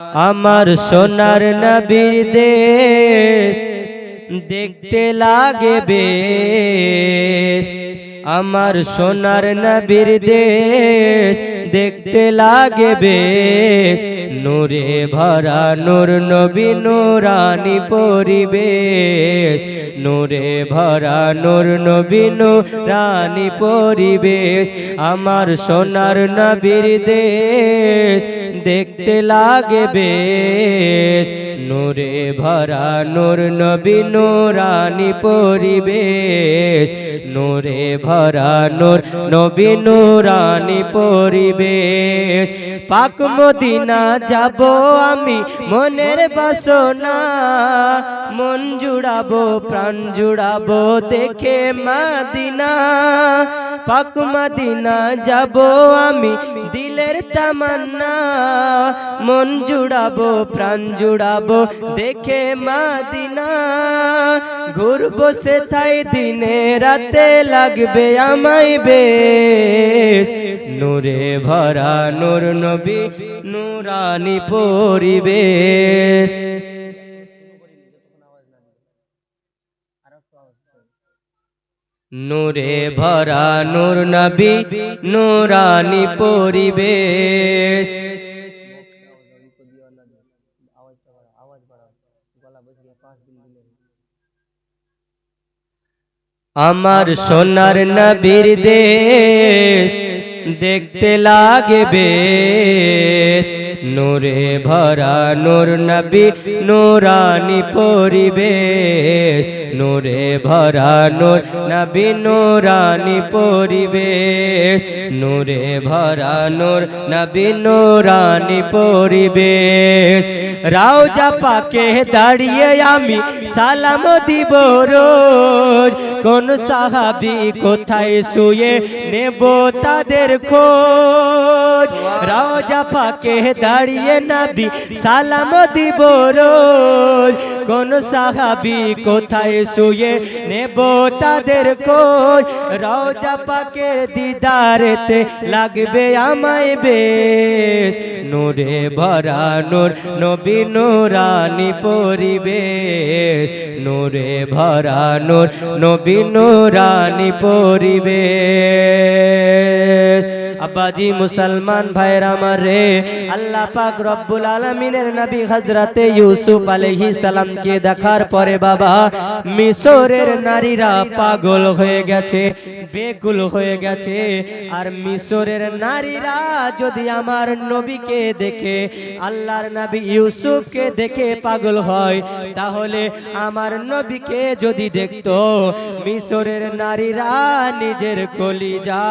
আমার সোনার নবীর দেশ দেখতে লাগে বেশ। আমার সোনার নবীর দেশ দেখতে লাগে বেশ। নূরে ভরা নূর নবী নূরানি পরিবেশ। নূরে ভরা নূর নবী নূরানি পরিবেশ। আমার সোনার নবীর দেশ দেখতে লাগে বেশ। নূরে ভরা নূর নবী নূরানি পরিবেশ। নূরে ভরা নূর নবী নূরানি পরিবেশ। পাক মদিনা যাব আমি মনের বাসনা। মন জুড়াবো প্রাণ জুড়াবো দেখে মদিনা। পাক মদিনা যাব আমি দিলের তামান্না। মন জুড়াবো প্রাণ জুড়াবো দেখে মদিনা। ঘুরবো সেথায় দিনে রাতে লাগবে আমায় বেশ। নূরে ভরা নূর নবী নূরানি পরিবেশ। নূরে ভরা নূর নবী নূরানি পরিবেশ। আমার সোনার নবীর দেশ দেখতে লাগে বেশ। নূরে ভরা নূর নবী নূরানি পরিবেশ। নূরে ভরা নূর নবী নূরানি পরিবেশ। নূরে ভরা নূর নবী নূরানি পরিবেশ। রওজা পাকে দাঁড়িয়ে আমি সালাম দিব রোজ। কোন সাহাবী কোথায় শুয়ে নেব তাদের খোঁজ। রওজা পাকে দাঁড়িয়ে নবী সালাম দিব রোজ। কোন সাহাবী কোথায় শুয়ে নেব তাদের খোঁজ। রওজা পাকের দিদারেতে লাগবে আমায় বেশ। নূরে ভরা নূর নবী নূরানি পরিবেশ। নূরে ভরা নূর নবী নূরানি পরিবেশ। আব্বাজি মুসলমান ভাইরা আমার রে, আল্লাহ পাক রব্বুল আলামিনের নবী হযরতে ইউসুফ আলাইহিস সালামকে দেখার পরে বাবা মিশরের নারীরা পাগল হয়ে গেছে, বেকুল হয়ে গেছে। আর মিশরের নারীরা যদি আমার নবীকে দেখে, আল্লাহর নবী ইউসুফকে দেখে পাগল হয়, তাহলে আমার নবীকে যদি দেখতো মিশরের নারীরা নিজের কলিজা